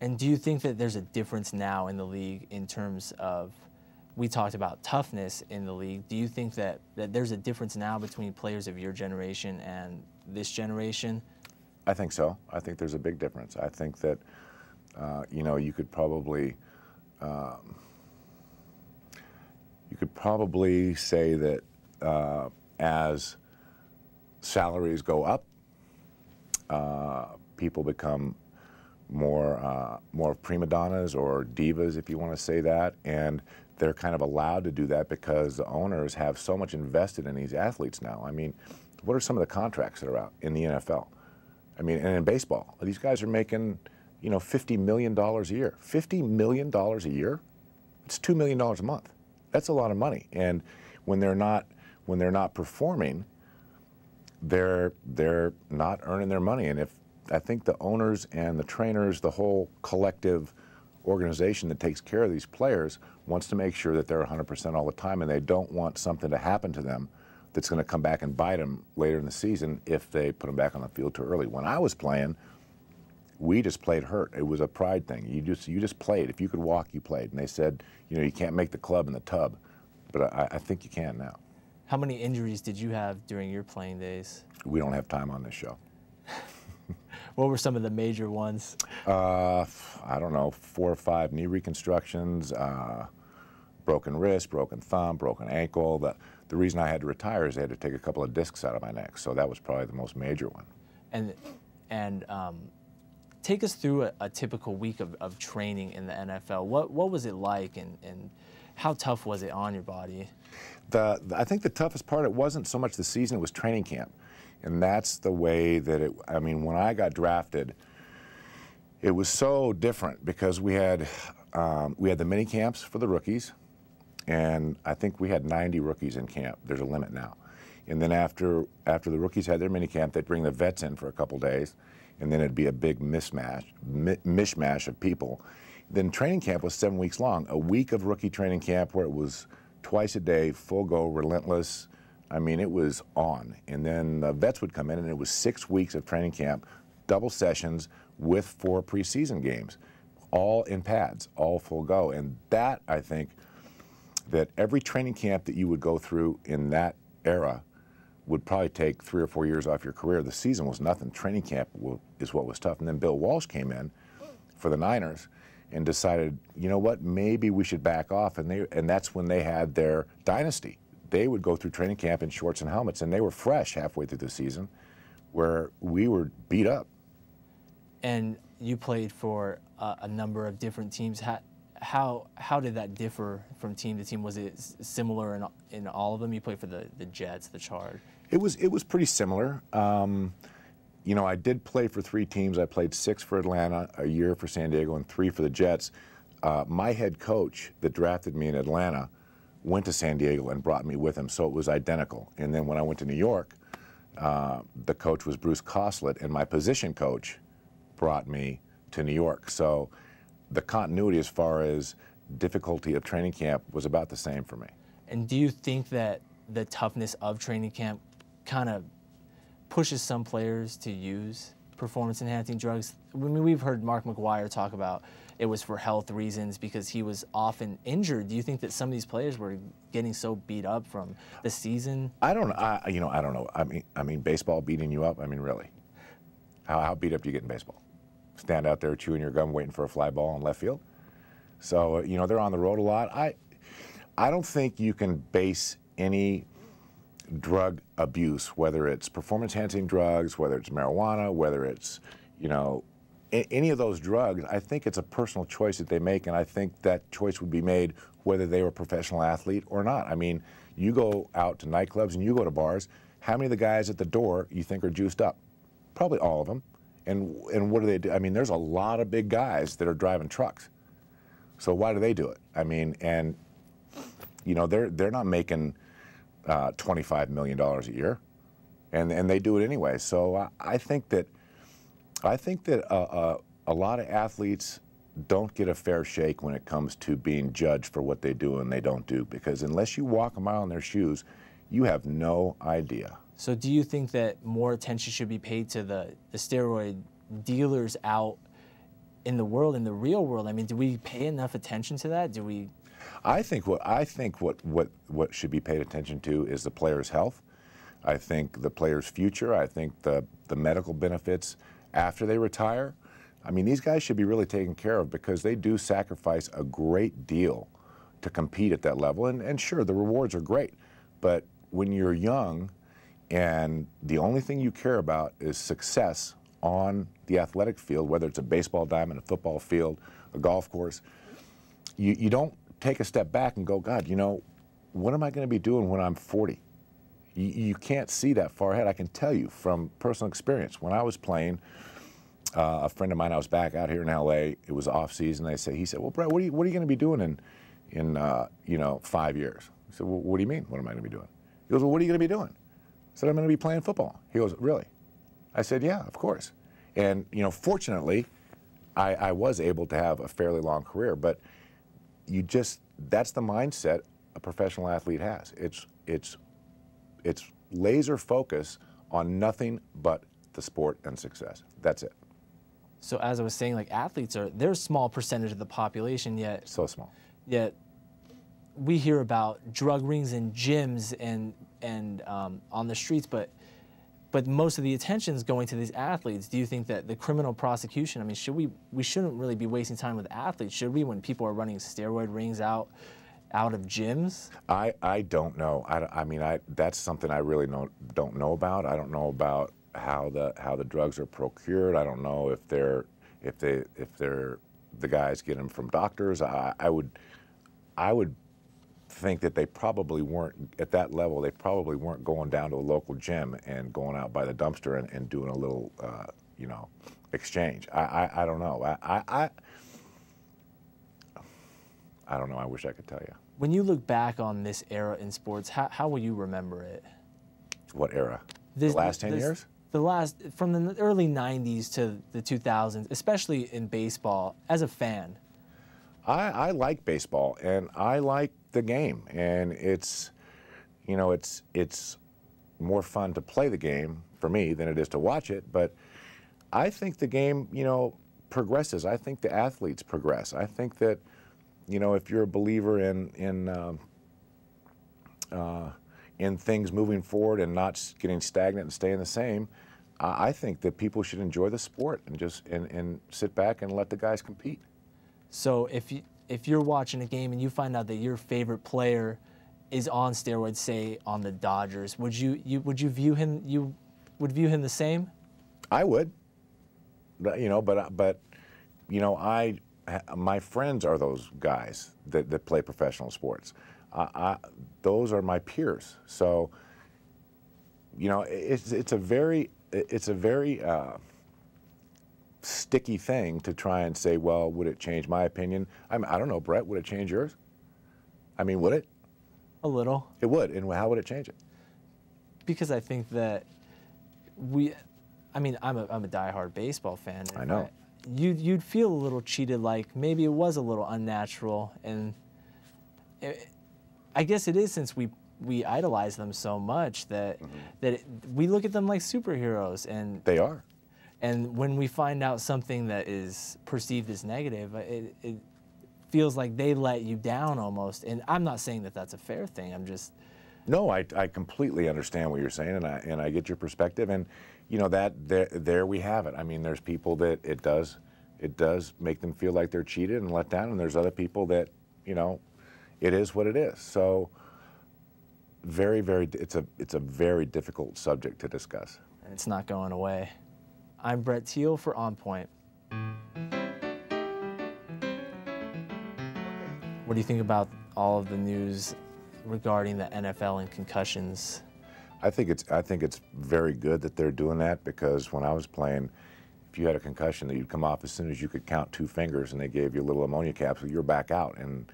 And do you think that there's a difference now in the league in terms of, we talked about toughness in the league. Do you think that there's a difference now between players of your generation and this generation? I think so. I think there's a big difference. I think that, you know, you could probably say that as salaries go up, people become more prima donnas or divas, if you want to say that, and they're kind of allowed to do that because the owners have so much invested in these athletes now. I mean, what are some of the contracts that are out in the NFL? I mean, and in baseball, these guys are making, you know, $50 million a year. $50 million a year? It's $2 million a month. That's a lot of money. And when they're not performing, they're not earning their money. And if I think the owners and the trainers, the whole collective organization that takes care of these players wants to make sure that they're 100% all the time, and they don't want something to happen to them that's going to come back and bite them later in the season if they put them back on the field too early. When I was playing, we just played hurt. It was a pride thing. You just played. If you could walk, you played. And they said, you know, you can't make the club in the tub, but I think you can now. How many injuries did you have during your playing days? We don't have time on this show. What were some of the major ones? I don't know, 4 or 5 knee reconstructions, broken wrist, broken thumb, broken ankle. The reason I had to retire is they had to take a couple of discs out of my neck, so that was probably the most major one. And take us through a typical week of training in the NFL. What was it like, and how tough was it on your body? I think the toughest part, it wasn't so much the season, it was training camp. And that's the way that I mean, when I got drafted, it was so different because we had the mini camps for the rookies, and I think we had 90 rookies in camp. There's a limit now. And then after the rookies had their mini camp, they'd bring the vets in for a couple days, and then it'd be a big mishmash of people. Then training camp was 7 weeks long, a week of rookie training camp where it was twice a day, full go, relentless. I mean, it was on. And then the vets would come in, and it was 6 weeks of training camp, double sessions with 4 preseason games, all in pads, all full go. And that, I think, that every training camp that you would go through in that era would probably take 3 or 4 years off your career. The season was nothing. Training camp is what was tough. And then Bill Walsh came in for the Niners and decided, you know what, maybe we should back off. And that's when they had their dynasty. They would go through training camp in shorts and helmets, and they were fresh halfway through the season, where we were beat up. And you played for a number of different teams. How did that differ from team to team? Was it similar in all of them? You played for the Jets, the Chargers. It was pretty similar. You know, I did play for 3 teams. I played 6 for Atlanta, a year for San Diego, and 3 for the Jets. My head coach that drafted me in Atlanta went to San Diego and brought me with him, so it was identical. And then when I went to New York, the coach was Bruce Coslet, and my position coach brought me to New York. So the continuity as far as difficulty of training camp was about the same for me. And do you think that the toughness of training camp kind of pushes some players to use performance-enhancing drugs? I mean, we've heard Mark McGwire talk about it was for health reasons because he was often injured. Do you think that some of these players were getting so beat up from the season? I don't know. You know, I don't know. I mean, baseball beating you up. I mean, really, how beat up do you get in baseball? Stand out there chewing your gum, waiting for a fly ball in left field. So you know, they're on the road a lot. I don't think you can base any drug abuse, whether it's performance-enhancing drugs, whether it's marijuana, whether it's, you know, any of those drugs. I think it's a personal choice that they make, and I think that choice would be made whether they were a professional athlete or not. I mean, you go out to nightclubs and you go to bars, how many of the guys at the door you think are juiced up? Probably all of them. And what do they do? I mean, there's a lot of big guys that are driving trucks. So why do they do it? I mean, and, you know, they're not making $25 million a year, and they do it anyway. So I think that a lot of athletes don't get a fair shake when it comes to being judged for what they do and they don't do, because unless you walk a mile in their shoes, you have no idea. So do you think that more attention should be paid to the steroid dealers out in the world, in the real world. I mean, do we pay enough attention to that? Do we? I think what should be paid attention to is the player's health. I think the player's future. I think the medical benefits after they retire. I mean, these guys should be really taken care of because they do sacrifice a great deal to compete at that level. And sure, the rewards are great, but when you're young and the only thing you care about is success on the athletic field, whether it's a baseball diamond, a football field, a golf course, you don't take a step back and go, God, you know, what am I going to be doing when I'm 40? You can't see that far ahead. I can tell you from personal experience. When I was playing, a friend of mine, I was back out here in LA. It was off season. He said, well, Brett, what are you going to be doing in 5 years? I said, well, what do you mean? What am I going to be doing? He goes, well, what are you going to be doing? I said, I'm going to be playing football. He goes, really? I said, yeah, of course. And fortunately, I was able to have a fairly long career. But that's the mindset a professional athlete has. It's laser focus on nothing but the sport and success. That's it. So as I was saying, like athletes they're a small percentage of the population, yet so small. Yet we hear about drug rings in gyms and on the streets, but most of the attention is going to these athletes. Do you think that the criminal prosecution? I mean, we shouldn't really be wasting time with athletes, should we? When people are running steroid rings out of gyms? I don't know. I mean, that's something I really don't know about. I don't know about how the drugs are procured. I don't know if the guys get them from doctors. I would think that they probably weren't at that level. They probably weren't going down to a local gym and going out by the dumpster and doing a little exchange. I don't know. I don't know. I wish I could tell you. When you look back on this era in sports, how will you remember it? What era? The last 10 years? From the early 90s to the 2000s, especially in baseball, as a fan. I like baseball, and I like the game, and it's more fun to play the game for me than it is to watch it, but I think the game, progresses. I think the athletes progress. I think that, if you're a believer in things moving forward and not getting stagnant and staying the same, I think that people should enjoy the sport and just and sit back and let the guys compete. So if you're watching a game and you find out that your favorite player is on steroids, say on the Dodgers, would you view him the same? I would. But my friends are those guys that play professional sports. Those are my peers. So, it's a very sticky thing to try and say, well, would it change my opinion? I don't know, Brett, would it change yours? I mean, would it? A little. It would. And how would it change it? Because I think that I'm a diehard baseball fan. I know. You'd feel a little cheated, like maybe it was a little unnatural, and I guess it is, since we idolize them so much that we look at them like superheroes, and they are. And when we find out something that is perceived as negative, it feels like they let you down almost. And I'm not saying that that's a fair thing. I'm just. No, I completely understand what you're saying, and I get your perspective, and that there we have it. I mean, there's people that it does make them feel like they're cheated and let down, and there's other people that it is what it is. So it's a very difficult subject to discuss. And it's not going away. I'm Brett Teal for On Point. What do you think about all of the news regarding the NFL and concussions? I think it's very good that they're doing that, because when I was playing, if you had a concussion, you'd come off as soon as you could count 2 fingers, and they gave you a little ammonia capsule, you're back out. And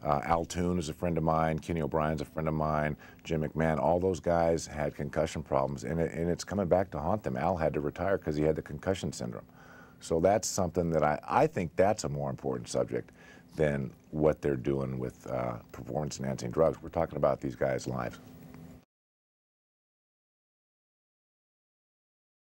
Al Toon is a friend of mine, Kenny O'Brien's a friend of mine, Jim McMahon, all those guys had concussion problems, and it's coming back to haunt them. Al had to retire because he had the concussion syndrome. So that's something that I think that's a more important subject than what they're doing with performance-enhancing drugs. We're talking about these guys' lives.